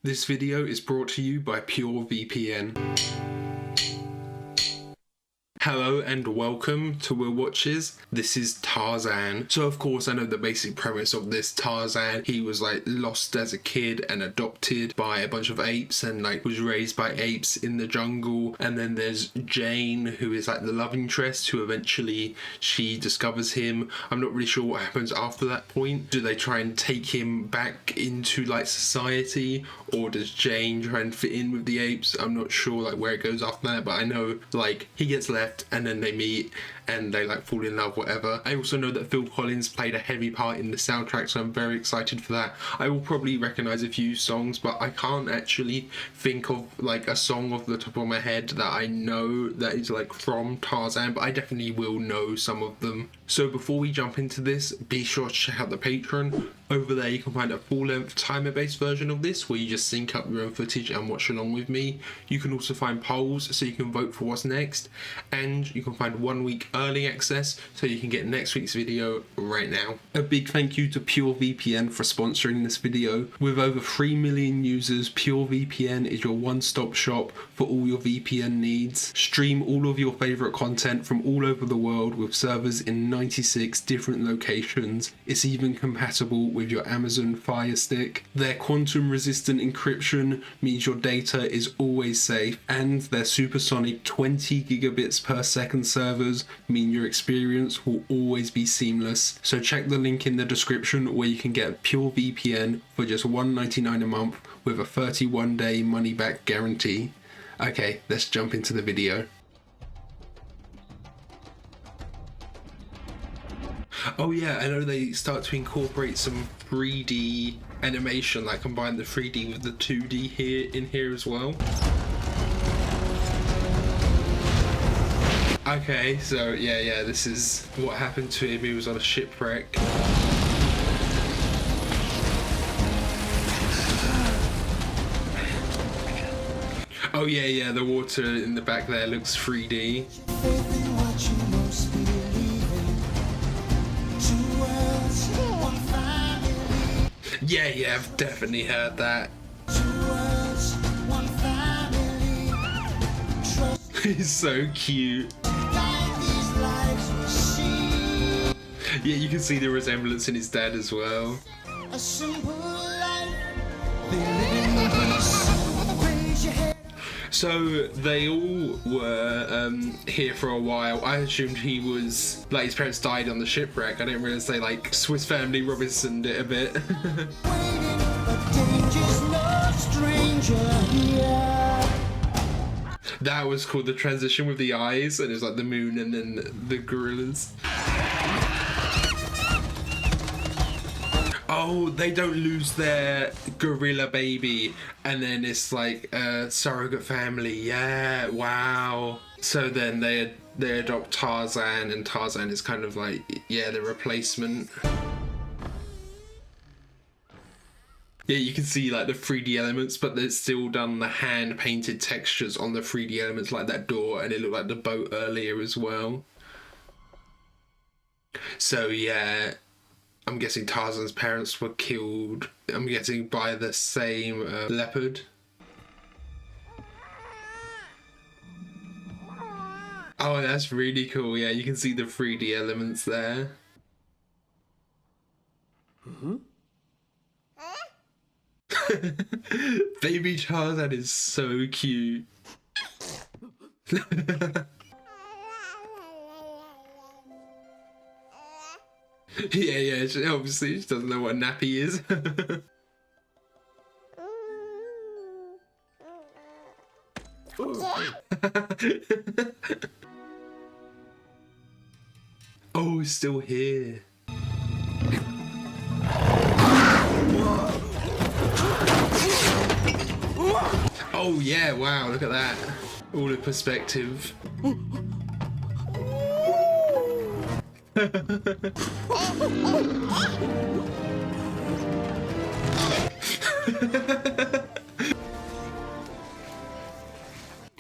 This video is brought to you by PureVPN. Hello and welcome to Will Watches. This is Tarzan. So of course I know the basic premise of this Tarzan. He was like lost as a kid and adopted by a bunch of apes and like was raised by apes in the jungle. And then there's Jane, who is like the love interest, who eventually she discovers him. I'm not really sure what happens after that point. Do they try and take him back into like society, or does Jane try and fit in with the apes? I'm not sure like where it goes after that, but I know like he gets left and then they meet and they like fall in love, whatever. I also know that Phil Collins played a heavy part in the soundtrack, so I'm very excited for that. I will probably recognize a few songs, but I can't actually think of like a song off the top of my head that I know that is like from Tarzan, but I definitely will know some of them. So before we jump into this, be sure to check out the Patreon. Over there you can find a full-length timer-based version of this where you just sync up your own footage and watch along with me. You can also find polls so you can vote for what's next, and you can find 1 week early access so you can get next week's video right now. A big thank you to PureVPN for sponsoring this video. With over 3 million users, PureVPN is your one-stop shop for all your VPN needs. Stream all of your favorite content from all over the world with servers in 96 different locations. It's even compatible with your Amazon Fire Stick. Their quantum resistant encryption means your data is always safe, and their supersonic 20 gigabits per second servers mean your experience will always be seamless. So check the link in the description where you can get PureVPN for just $1.99 a month with a 31-day money-back guarantee. Okay, let's jump into the video. Oh yeah, I know they start to incorporate some 3D animation, like combine the 3D with the 2D here as well. Okay, so yeah, this is what happened to him. He was on a shipwreck. Oh yeah, the water in the back there looks 3D. Yeah, I've definitely heard that. He's so cute. Yeah, you can see the resemblance in his dad as well. So they all were here for a while. I assumed he was like his parents died on the shipwreck. I didn't realize they like Swiss Family Robinsoned it a bit. That was cool. The transition with the eyes, and it was like the moon and then the gorillas. Oh, they don't lose their gorilla baby, and then it's like a surrogate family. Yeah, wow. So then they adopt Tarzan, and Tarzan is kind of like, yeah, the replacement. Yeah, you can see like the 3D elements, but they're still done the hand painted textures on the 3D elements, like that door, and it looked like the boat earlier as well. So yeah, I'm guessing Tarzan's parents were killed, I'm guessing, by the same leopard. Oh, that's really cool. Yeah, you can see the 3D elements there. Baby Tarzan is so cute. Yeah, she obviously she doesn't know what a nappy is. Oh, it's still here. Oh yeah, wow, look at that. All in perspective.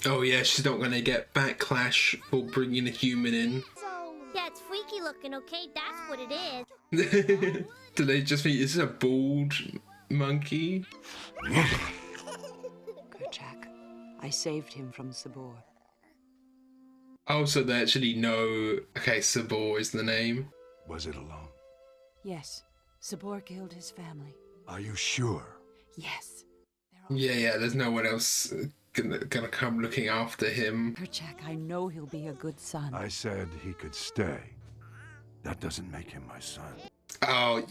Oh yeah, she's not gonna get backlash for bringing a human in. Yeah, it's freaky looking, okay? That's what it is. Do they just think this is a bald monkey? I saved him from Sabor. Oh, so they actually know. Okay, Sabor is the name. Was it alone? Yes, Sabor killed his family. Are you sure? Yes. Yeah, there's no one else gonna come looking after him. Kerchak, I know he'll be a good son. I said he could stay. That doesn't make him my son. Oh,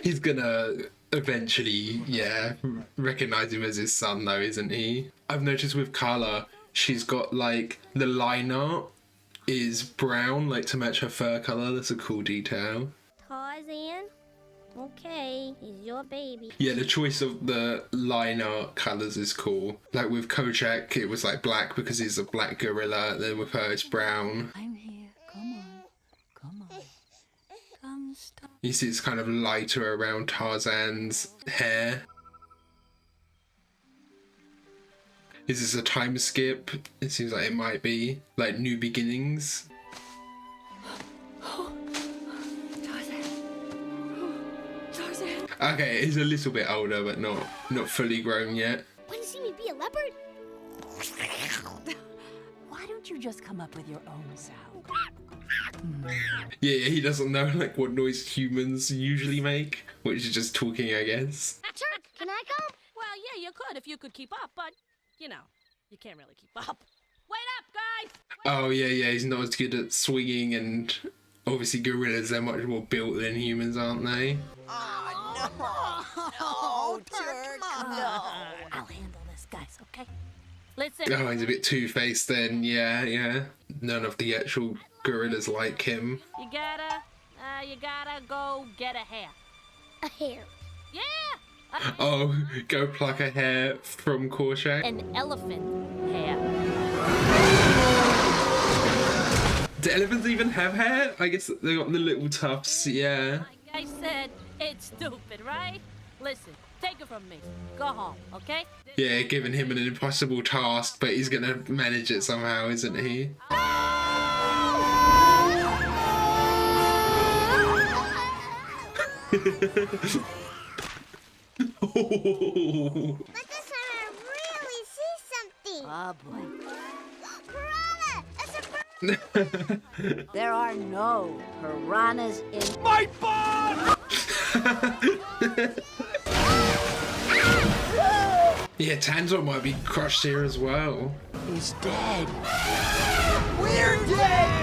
he's gonna eventually, yeah, recognize him as his son though, isn't he? I've noticed with Carla, she's got like the line art is brown, like to match her fur color. That's a cool detail. Tarzan? Okay, he's your baby. Yeah, the choice of the line art colors is cool. Like with Kojak, it was like black because he's a black gorilla. Then with her, it's brown. I'm here. Come on. Come on. Come stop. You see, it's kind of lighter around Tarzan's hair. Is this a time skip? It seems like it might be. Like New Beginnings. Tarzan. Okay, he's a little bit older, but not fully grown yet. Want to see me be a leopard? Why don't you just come up with your own sound? Yeah, he doesn't know like what noise humans usually make, which is just talking, I guess. Turk, can I come? Well, yeah, you could if you could keep up, but, you know, you can't really keep up. Wait up, guys! Oh yeah, he's not as good at swinging, and obviously gorillas, they're much more built than humans, aren't they? No, Turk, no. I'll handle this, guys, okay? Listen. Oh, he's a bit two-faced then, yeah. None of the actual gorillas like him. You gotta go get a hair. A hair. Yeah! Oh, go pluck a hair from Korshak. An elephant hair. Do elephants even have hair? I guess they got the little tufts, yeah. Like I said, it's stupid, right? Listen, take it from me. Go home, okay? Yeah, giving him an impossible task, but he's gonna manage it somehow, isn't he? Oh. Let us really see something. Oh boy. Piranha! It's a piranha! There are no piranhas in My bond! Yeah, Tarzan might be crushed here as well. He's dead. We're dead!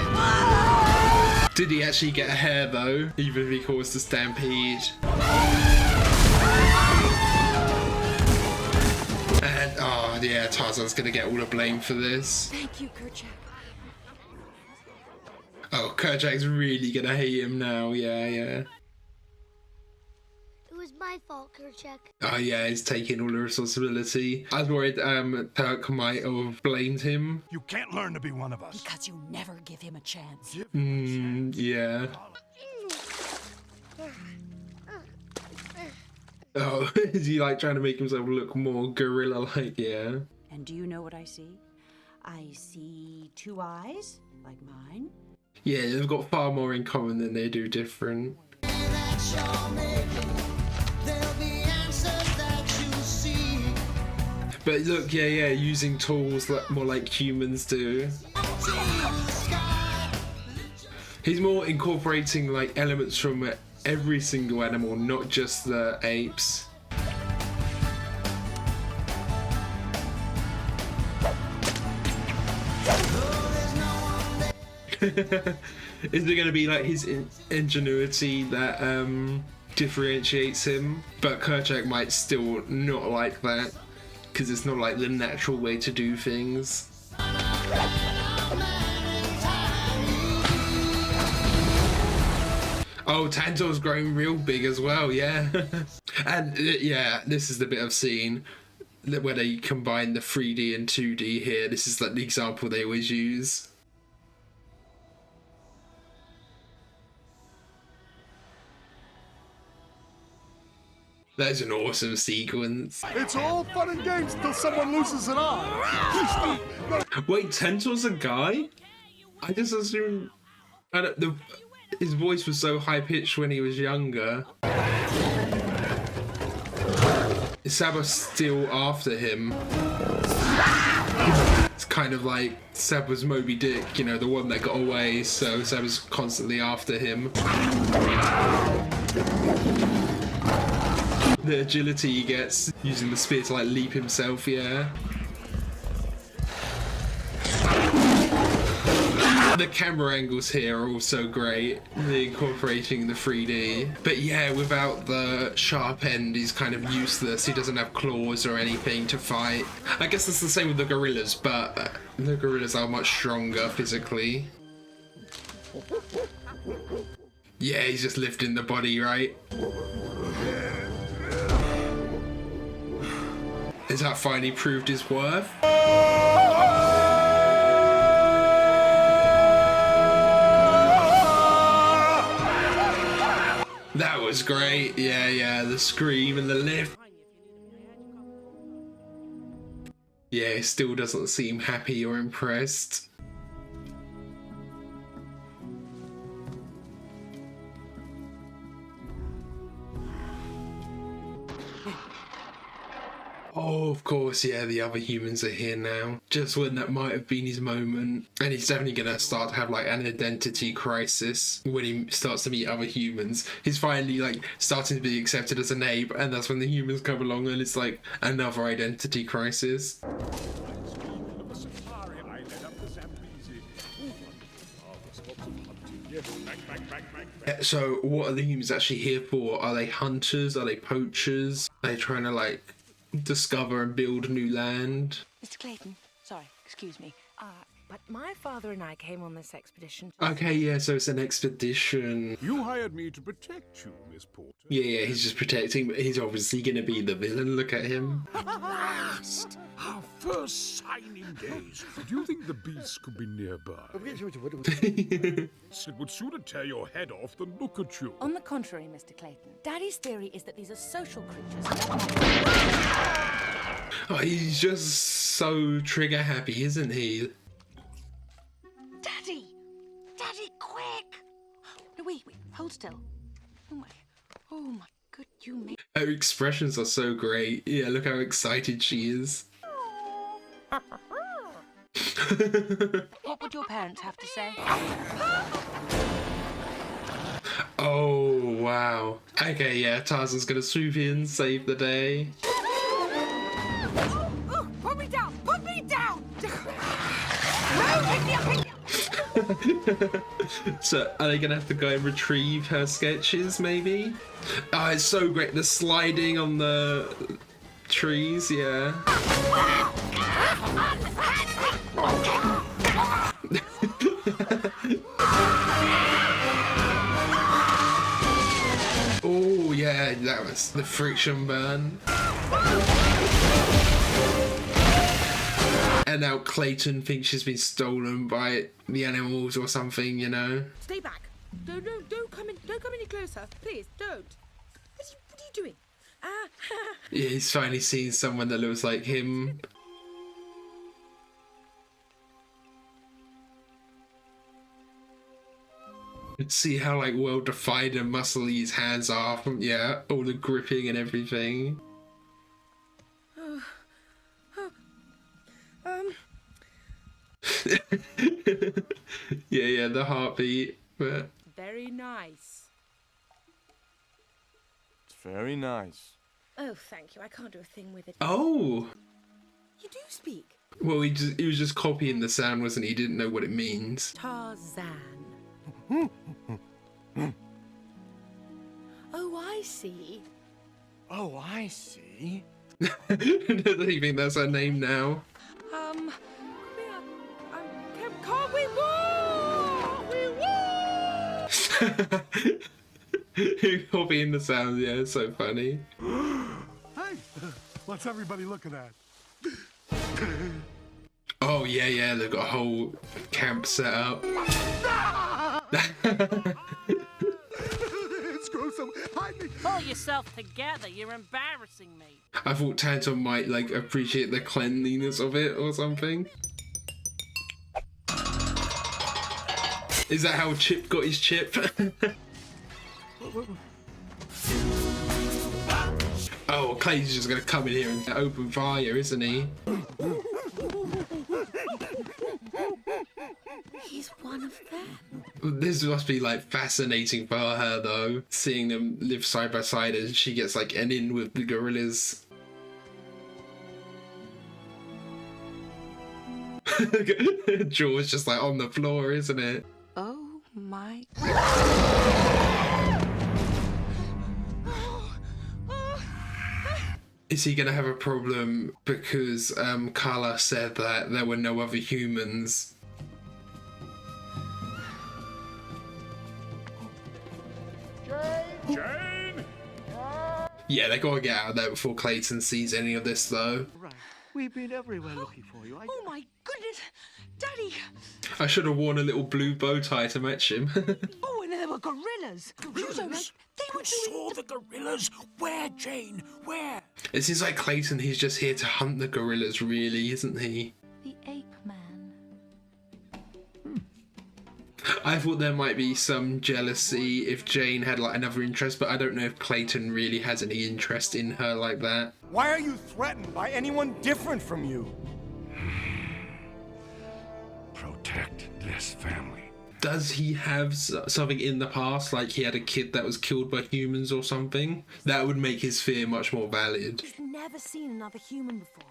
Did he actually get a hair though? Even if he caused the stampede. And oh yeah, Tarzan's gonna get all the blame for this. Thank you, Kerchak. Oh, Kerchak's really gonna hate him now, yeah. It was my fault, Kerchak. Oh yeah, he's taking all the responsibility. I was worried Turk might have blamed him. You can't learn to be one of us. Because you never give him a chance. Yeah. Oh, is he like trying to make himself look more gorilla-like? Yeah. And do you know what I see? I see two eyes, like mine. Yeah, they've got far more in common than they do different. But look, yeah, using tools more like humans do. He's more incorporating like elements from every single animal, not just the apes. Is there going to be like his ingenuity that differentiates him? But Kerchak might still not like that because it's not like the natural way to do things. Oh, Tantor's growing real big as well, yeah. And yeah, this is the bit of scene where they combine the 3D and 2D here. This is like the example they always use. That's an awesome sequence. It's all fun and games until someone loses an eye. Wait, Tentor's a guy? I just assumed... his voice was so high-pitched when he was younger. Saba's still after him. It's kind of like Sab was Moby Dick, you know, the one that got away, so Saba's constantly after him. The agility he gets using the spear to like leap himself, yeah. The camera angles here are also great, the incorporating the 3D. But yeah, without the sharp end, he's kind of useless. He doesn't have claws or anything to fight. I guess that's the same with the gorillas, but the gorillas are much stronger physically. Yeah, he's just lifting the body, right? Has that finally proved his worth? That was great. Yeah, the scream and the lift. Yeah, he still doesn't seem happy or impressed. Oh, of course, yeah, the other humans are here now. Just when that might have been his moment. And he's definitely gonna start to have like an identity crisis when he starts to meet other humans. He's finally like starting to be accepted as an ape, and that's when the humans come along and it's like another identity crisis. So what are the humans actually here for? Are they hunters? Are they poachers? Are they trying to like discover and build new land? Mr. Clayton, sorry, excuse me. But my father and I came on this expedition. Okay, yeah, so it's an expedition. You hired me to protect you, Miss Porter. Yeah, he's just protecting, but he's obviously gonna be the villain. Look at him. Last! Our first signing days. Do you think the beast could be nearby? It would sooner tear your head off than look at you. On the contrary, Mr. Clayton, Daddy's theory is that these are social creatures. Oh, he's just so trigger happy, isn't he? Daddy! Daddy, quick! No, wait, hold still. Oh my good, you made... Her expressions are so great. Yeah, look how excited she is. What would your parents have to say? Oh, wow. Okay, yeah, Tarzan's gonna swoop in, save the day. Oh, put me down! Put me down! No, pick me up, pick me up! So, are they gonna have to go and retrieve her sketches, maybe? Oh, it's so great. The sliding on the trees, yeah. Oh, yeah, that was the friction burn. And now Clayton thinks she's been stolen by the animals or something, you know? Stay back. Don't come in. Don't come any closer. Please, don't. What are you doing? Yeah, he's finally seen someone that looks like him. See how like well defined and muscly his hands are from, yeah, all the gripping and everything. Yeah, the heartbeat. But... Very nice. It's very nice. Oh, thank you. I can't do a thing with it. Oh! You do speak. Well, he was just copying the sound, wasn't he? He didn't know what it means. Tarzan. Oh, I see. Oh, I see. Does he think that's her name now? Can't we walk? We walk! Copying the sound, yeah, it's so funny. Hey, what's everybody looking at? Oh, yeah, they've got a whole camp set up. It's gruesome. Hide me. Pull yourself together. You're embarrassing me. I thought Tarzan might, like, appreciate the cleanliness of it or something. Is that how Chip got his chip? Oh, Clay's just gonna come in here and open fire, isn't he? He's one of them. This must be like fascinating for her though, seeing them live side by side and she gets like an in with the gorillas. Jaw's just like on the floor, isn't it? Oh my. Is he gonna have a problem because Carla said that there were no other humans? Jane! Yeah, they gotta get out of there before Clayton sees any of this though. Right. We've been everywhere looking for you. Oh my goodness, Daddy! I should have worn a little blue bow tie to match him. Oh, and there were gorillas. Gorillas? They were You saw the gorillas? Where, Jane? Where? It seems like Clayton, he's just here to hunt the gorillas really, isn't he? the ape man. I thought there might be some jealousy if Jane had like another interest, but I don't know if Clayton really has any interest in her like that. Why are you threatened by anyone different from you? Protect this family. Does he have something in the past, like he had a kid that was killed by humans or something? That would make his fear much more valid. He's never seen another human before.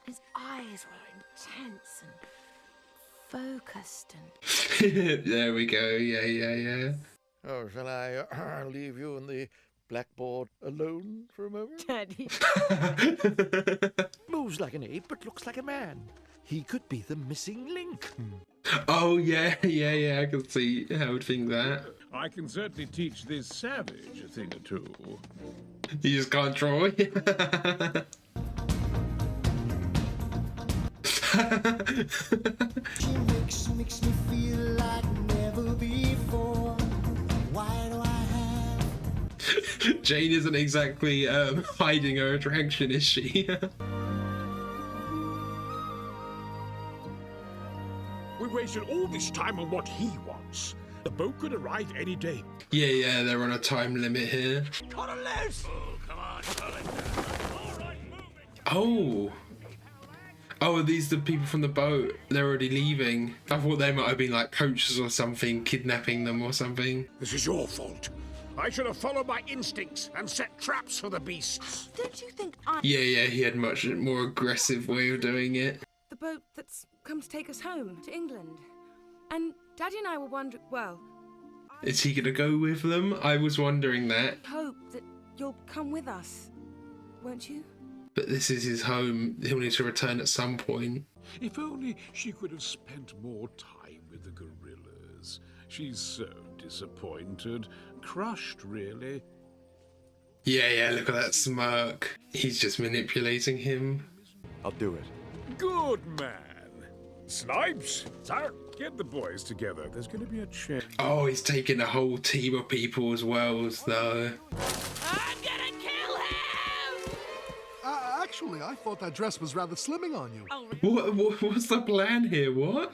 His eyes were intense and focused and... There we go, yeah. Oh, shall I leave you and the blackboard alone for a moment? Daddy. Moves like an ape, but looks like a man. He could be the missing link. Oh, yeah, I can see how I would think that. I can certainly teach this savage a thing or two. You just can't draw. She makes me feel like never before. Why do I have... Jane isn't exactly hiding her attraction, is she? We wasted all this time on what he wants. The boat could arrive any day. Yeah, they're on a time limit here. Cut it loose! Oh, come on, cut it down. All right, Oh, are these the people from the boat? They're already leaving. I thought they might have been like poachers or something, kidnapping them or something. This is your fault. I should have followed my instincts and set traps for the beasts. Don't you think I... Yeah, he had much more aggressive way of doing it. The boat that's come to take us home to England. And Daddy and I were wondering, well, Is he gonna go with them? I was wondering that. I hope that you'll come with us, won't you? But this is his home. He'll need to return at some point. If only she could have spent more time with the gorillas. She's so disappointed. Crushed, really. Yeah, look at that smirk. He's just manipulating him. I'll do it. Good man. Snipes, sir, get the boys together. There's going to be a change. Oh, he's taking a whole team of people as well, though. I'm gonna kill him! Actually, I thought that dress was rather slimming on you. Oh, What's the plan here? What?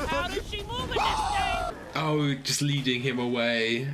how does she move in this thing? Oh, just leading him away.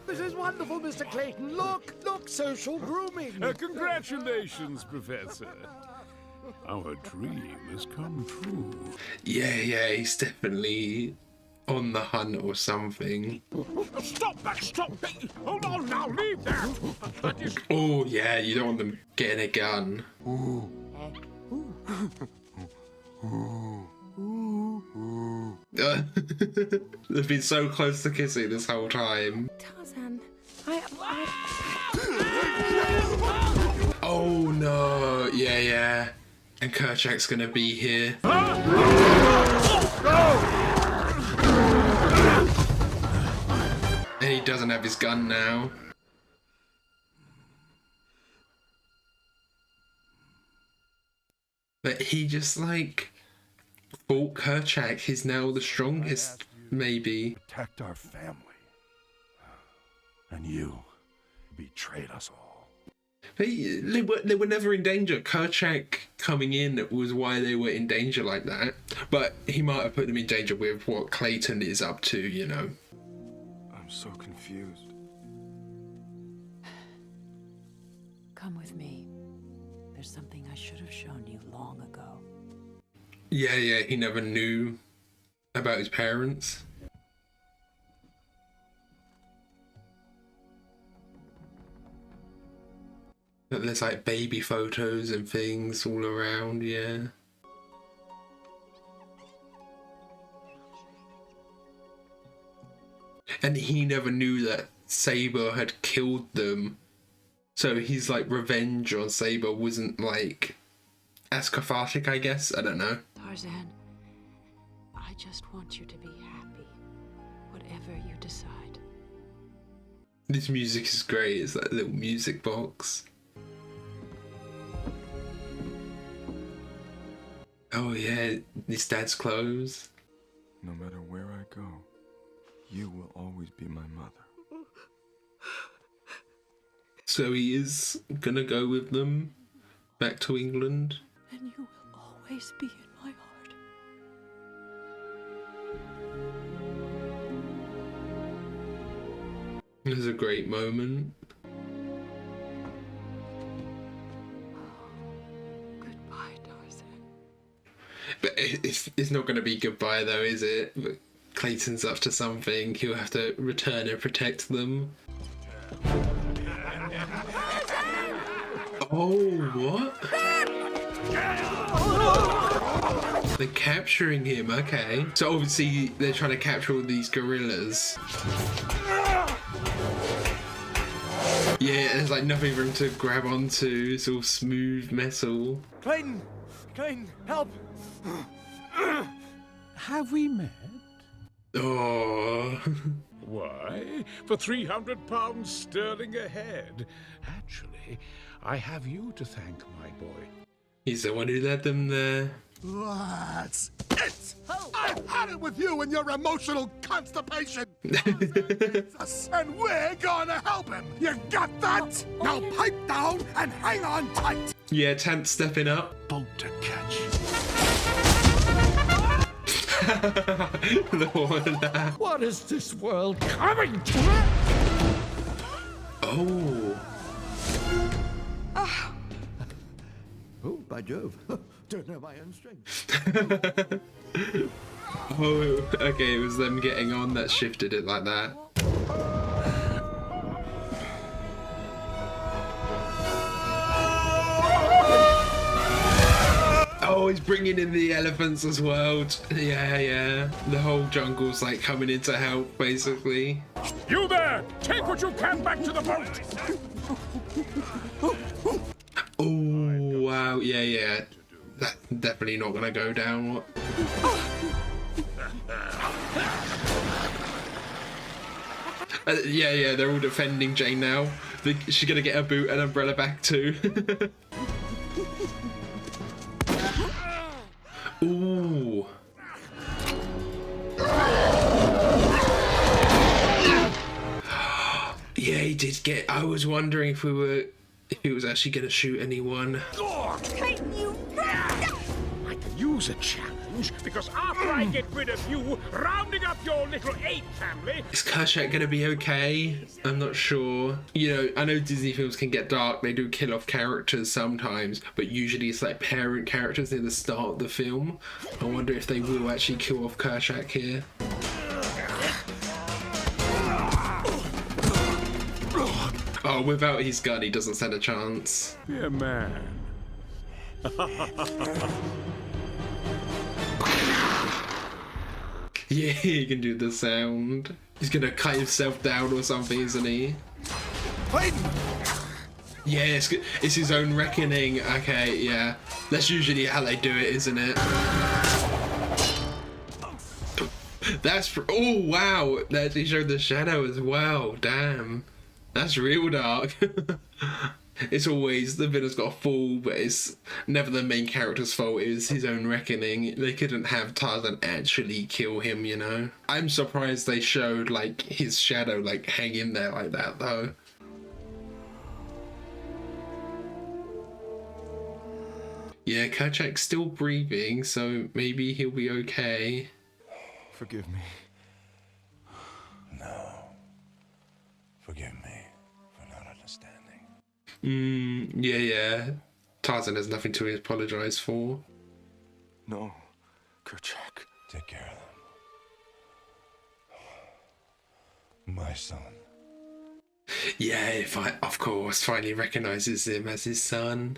This is wonderful, Mr. Clayton. Look, social grooming. Congratulations, Professor. Our dream has come true. Yeah, he's definitely on the hunt or something. Stop that! Stop! Hold on now! Leave that! That is... Oh, yeah, you don't want them getting a gun. They've been so close to kissing this whole time. Tarzan, Oh no, yeah. And Kerchak's gonna be here. And he doesn't have his gun now. But he just like fought Kerchak. He's now the strongest, maybe. Protect our family. And you betrayed us all. They were never in danger. Kerchak coming in was why they were in danger like that. But he might have put them in danger with what Clayton is up to, you know. I'm so confused. Come with me. There's something I should have shown you long ago. Yeah, he never knew about his parents. But there's like baby photos and things all around, yeah. And he never knew that Saber had killed them. So his like revenge on Saber wasn't like as cathartic, I guess. I don't know. Tarzan, I just want you to be happy, whatever you decide. This music is great. It's that little music box. Oh yeah, his dad's clothes. No matter where I go, you will always be my mother. So he is gonna go with them back to England. And you will always be in my heart. It's a great moment. Goodbye, Tarzan. But it's not going to be goodbye though, is it? But Clayton's up to something. He'll have to return and protect them. Oh, what? They're capturing him, okay. So obviously they're trying to capture all these gorillas. Yeah, there's like nothing for him to grab onto. It's all smooth metal. Clayton! Clayton, help! Have we met? Oh. Why? For £300 sterling a head. Actually, I have you to thank, my boy. He's the one who led them there. That's it! I've had it with you and your emotional constipation! And we're gonna help him! You got that? Now pipe down and hang on tight! Yeah, Tant stepping up. Boat to catch. The one that. What is this world coming to? Oh. Oh, by Jove. Don't know my own strength. Oh, okay, it was them getting on that shifted it like that. Oh, he's bringing in the elephants as well. Yeah. The whole jungle's like coming in to help, basically. You there! Take what you can back to the boat! Oh, wow. Yeah. That's definitely not gonna go down. Yeah, they're all defending Jane now. She's gonna get her boot and umbrella back too. Ooh. Yeah, he did get. I was wondering if he was actually gonna shoot anyone. I can use a challenge, because after I get rid of you, rounding up your little ape family... Is Kerchak gonna be okay? I'm not sure. You know, I know Disney films can get dark. They do kill off characters sometimes, but usually it's like parent characters near the start of the film. I wonder if they will actually kill off Kerchak here. Oh, without his gun, he doesn't stand a chance. Yeah, man. Yeah, he can do the sound. He's gonna cut himself down or something, isn't he? Yeah, it's his own reckoning. Okay, yeah. That's usually how they do it, isn't it? That's... Oh, wow. They actually showed the shadow as well. Damn. That's real dark. It's always the villain's got a fall, but it's never the main character's fault. It was his own reckoning. They couldn't have Tarzan actually kill him, you know? I'm surprised they showed, like, his shadow, like, hang in there like that, though. Yeah, Kerchak's still breathing, so maybe he'll be okay. Forgive me. No. Forgive me for not understanding. Yeah. Tarzan has nothing to apologize for. No, Kerchak. Take care of them. My son. Yeah, of course, finally recognizes him as his son.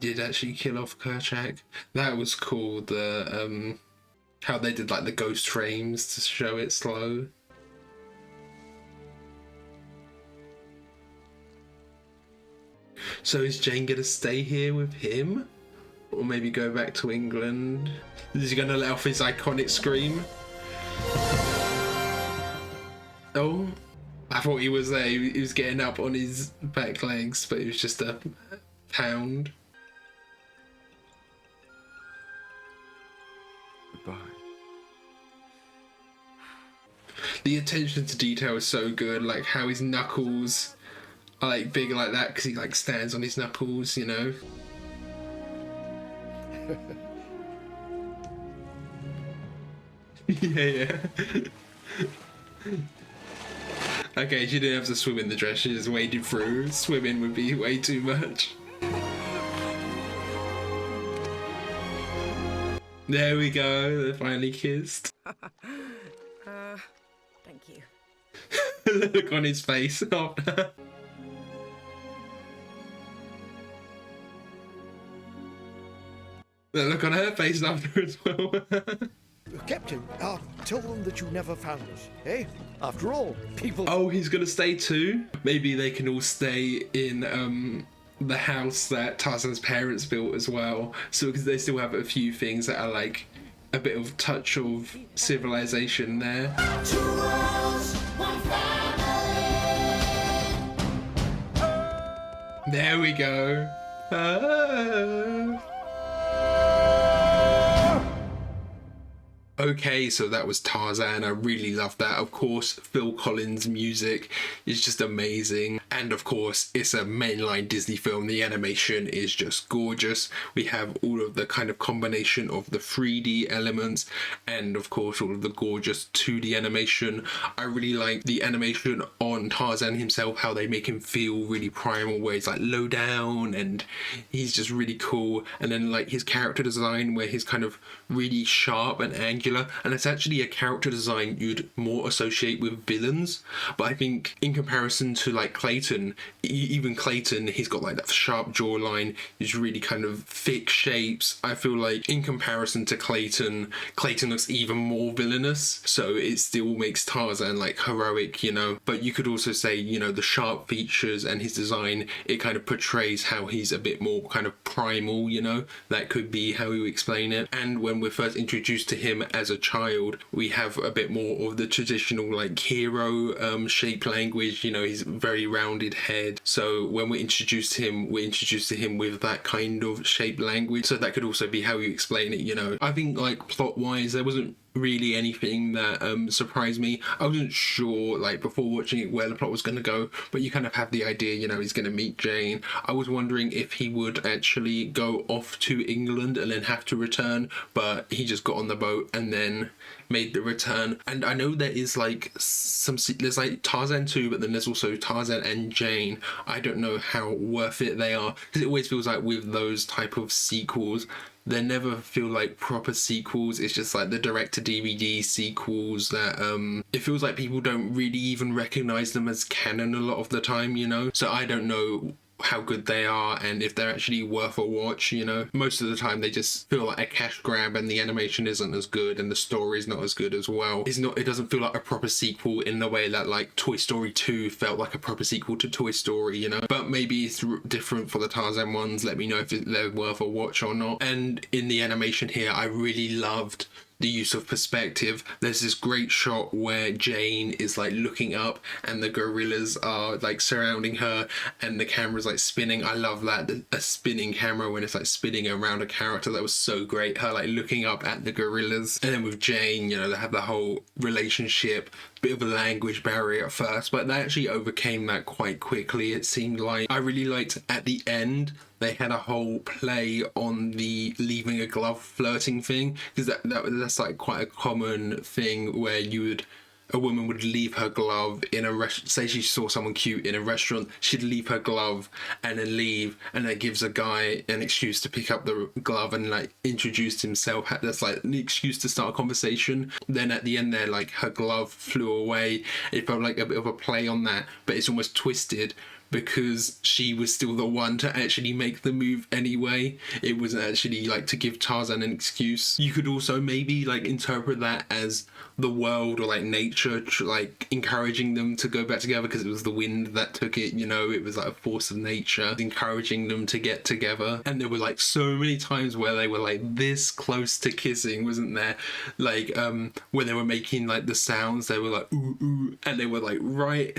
Did actually kill off Kerchak. That was cool. The how they did like the ghost frames to show it slow. So is Jane gonna stay here with him? Or maybe go back to England? Is he gonna let off his iconic scream? Oh, I thought he was there. He was getting up on his back legs, but it was just a pound. Goodbye. The attention to detail is so good, like how his knuckles are like big like that because he like stands on his knuckles, you know. yeah. Okay, she didn't have to swim in the dress, she just waded through. Swimming would be way too much. There we go, they finally kissed. Thank you. The look on his face after. The look on her face after as well. Captain, tell them that you never found us, eh? After all, people... Oh, he's gonna stay too? Maybe they can all stay in the house that Tarzan's parents built as well. So because they still have a few things that are like a bit of touch of civilization there. Two worlds, one family. There we go. Ah. Okay, so that was Tarzan. I really love that. Of course, Phil Collins' music is just amazing. And of course, it's a mainline Disney film. The animation is just gorgeous. We have all of the kind of combination of the 3D elements and of course all of the gorgeous 2D animation. I really like the animation on Tarzan himself, how they make him feel really primal, where he's like low down and he's just really cool. And then like his character design where he's kind of really sharp and angular, and it's actually a character design you'd more associate with villains. But I think in comparison to like Clayton, even Clayton, he's got like that sharp jawline, he's really kind of thick shapes. I feel like in comparison to Clayton looks even more villainous, so it still makes Tarzan like heroic, you know. But you could also say, you know, the sharp features and his design, it kind of portrays how he's a bit more kind of primal, you know. That could be how you explain it. And when we're first introduced to him as a child, we have a bit more of the traditional like hero shape language, you know. He's very rounded head, so when we're introduced to him with that kind of shape language, so that could also be how you explain it, you know. I think like plot wise there wasn't really anything that surprised me. I wasn't sure like before watching it where the plot was going to go, but you kind of have the idea, you know, he's going to meet Jane. I was wondering if he would actually go off to England and then have to return, but he just got on the boat and then made the return. And I know there is like there's like Tarzan 2, but then there's also Tarzan and Jane. I don't know how worth it they are, because it always feels like with those type of sequels, they never feel like proper sequels. It's just like the direct-to-DVD sequels that it feels like people don't really even recognize them as canon a lot of the time, you know. So I don't know how good they are and if they're actually worth a watch. You know, most of the time they just feel like a cash grab, and the animation isn't as good and the story's not as good as well. It doesn't feel like a proper sequel in the way that like Toy Story 2 felt like a proper sequel to Toy Story, you know. But maybe it's different for the Tarzan ones. Let me know if they're worth a watch or not. And in the animation here, I really loved the use of perspective. There's this great shot where Jane is like looking up and the gorillas are like surrounding her and the camera's like spinning. I love that, a spinning camera when it's like spinning around a character. That was so great, her like looking up at the gorillas. And then with Jane, you know, they have the whole relationship, bit of a language barrier at first, but they actually overcame that quite quickly, it seemed like. I really liked at the end they had a whole play on the leaving a glove flirting thing, because that's like quite a common thing where a woman would leave her glove in a say she saw someone cute in a restaurant, she'd leave her glove and then leave, and that gives a guy an excuse to pick up the glove and like introduce himself. That's like an excuse to start a conversation. Then at the end there, like her glove flew away. It felt like a bit of a play on that, but it's almost twisted because she was still the one to actually make the move anyway. It wasn't actually like to give Tarzan an excuse. You could also maybe like interpret that as the world or like nature like encouraging them to go back together, because it was the wind that took it, you know. It was like a force of nature encouraging them to get together. And there were like so many times where they were like this close to kissing, wasn't there? Like when they were making like the sounds, they were like ooh ooh, and they were like right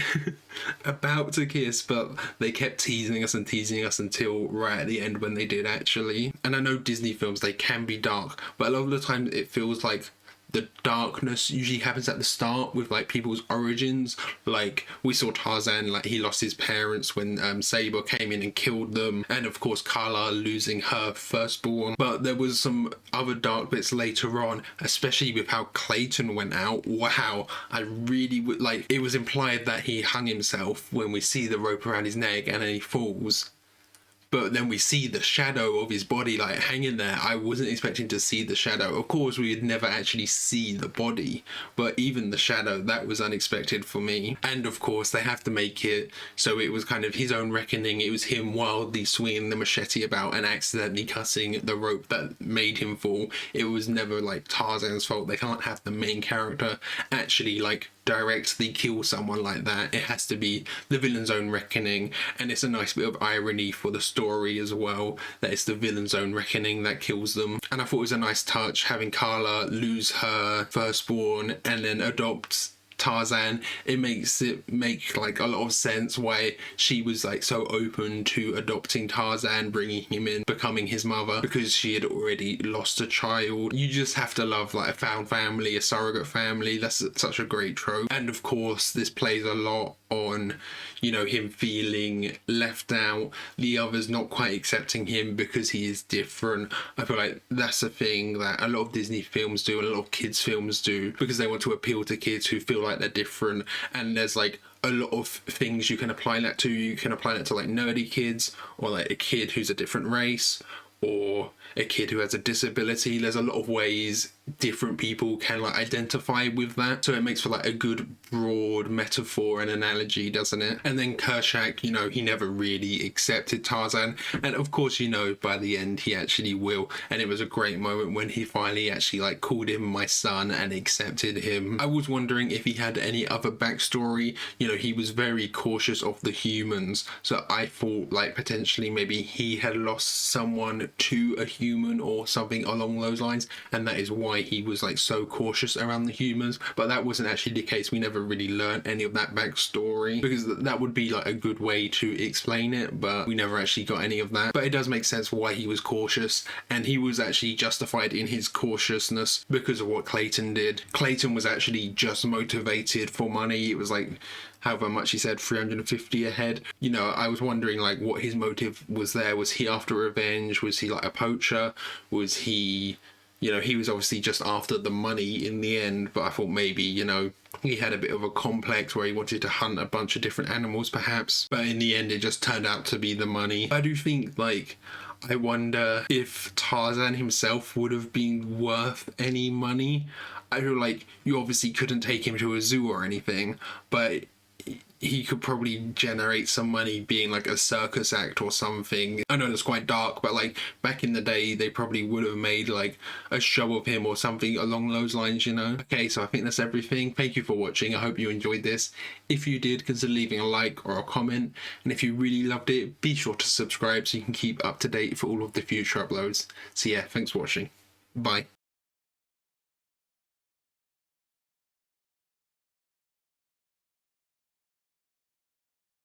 about to kiss, but they kept teasing us until right at the end when they did actually. And I know Disney films, they can be dark, but a lot of the time it feels like the darkness usually happens at the start with like people's origins. Like we saw Tarzan, like he lost his parents when Saber came in and killed them, and of course Carla losing her firstborn. But there was some other dark bits later on, especially with how Clayton went out. Wow, I really would like, it was implied that he hung himself when we see the rope around his neck and then he falls, but then we see the shadow of his body like hanging there. I wasn't expecting to see the shadow. Of course, we would never actually see the body, but even the shadow, that was unexpected for me. And of course, they have to make it so it was kind of his own reckoning. It was him wildly swinging the machete about and accidentally cutting the rope that made him fall. It was never like Tarzan's fault. They can't have the main character actually like directly kill someone like that. It has to be the villain's own reckoning, and it's a nice bit of irony for the story as well, that it's the villain's own reckoning that kills them. And I thought it was a nice touch having Carla lose her firstborn and then adopt Tarzan. It makes it make like a lot of sense why she was like so open to adopting Tarzan, bringing him in, becoming his mother, because she had already lost a child. You just have to love like a found family, a surrogate family. That's such a great trope. And of course this plays a lot on, you know, him feeling left out, the others not quite accepting him because he is different. I feel like that's a thing that a lot of Disney films do, a lot of kids films do, because they want to appeal to kids who feel like they're different. And there's like a lot of things you can apply that to. You can apply that to like nerdy kids, or like a kid who's a different race, or a kid who has a disability. There's a lot of ways different people can like identify with that, so it makes for like a good broad metaphor and analogy, doesn't it? And then Kershak, you know, he never really accepted Tarzan, and of course, you know, by the end he actually will, and it was a great moment when he finally actually like called him my son and accepted him. I was wondering if he had any other backstory. You know, he was very cautious of the humans, so I thought like potentially maybe he had lost someone to a human or something along those lines, and that is why he was like so cautious around the humans. But that wasn't actually the case. We never really learned any of that backstory, because that would be like a good way to explain it, but we never actually got any of that. But it does make sense why he was cautious, and he was actually justified in his cautiousness because of what Clayton did. Clayton was actually just motivated for money. It was like however much he said, 350 a head. You know, I was wondering like what his motive was there. Was he after revenge? Was he like a poacher? Was he, you know, he was obviously just after the money in the end, but I thought maybe, you know, he had a bit of a complex where he wanted to hunt a bunch of different animals perhaps, but in the end it just turned out to be the money. I do think like, I wonder if Tarzan himself would have been worth any money. I feel like you obviously couldn't take him to a zoo or anything, but he could probably generate some money being like a circus act or something. I know that's quite dark, but like back in the day, they probably would have made like a show of him or something along those lines, you know? Okay, so I think that's everything. Thank you for watching. I hope you enjoyed this. If you did, consider leaving a like or a comment. And if you really loved it, be sure to subscribe so you can keep up to date for all of the future uploads. So yeah, thanks for watching. Bye.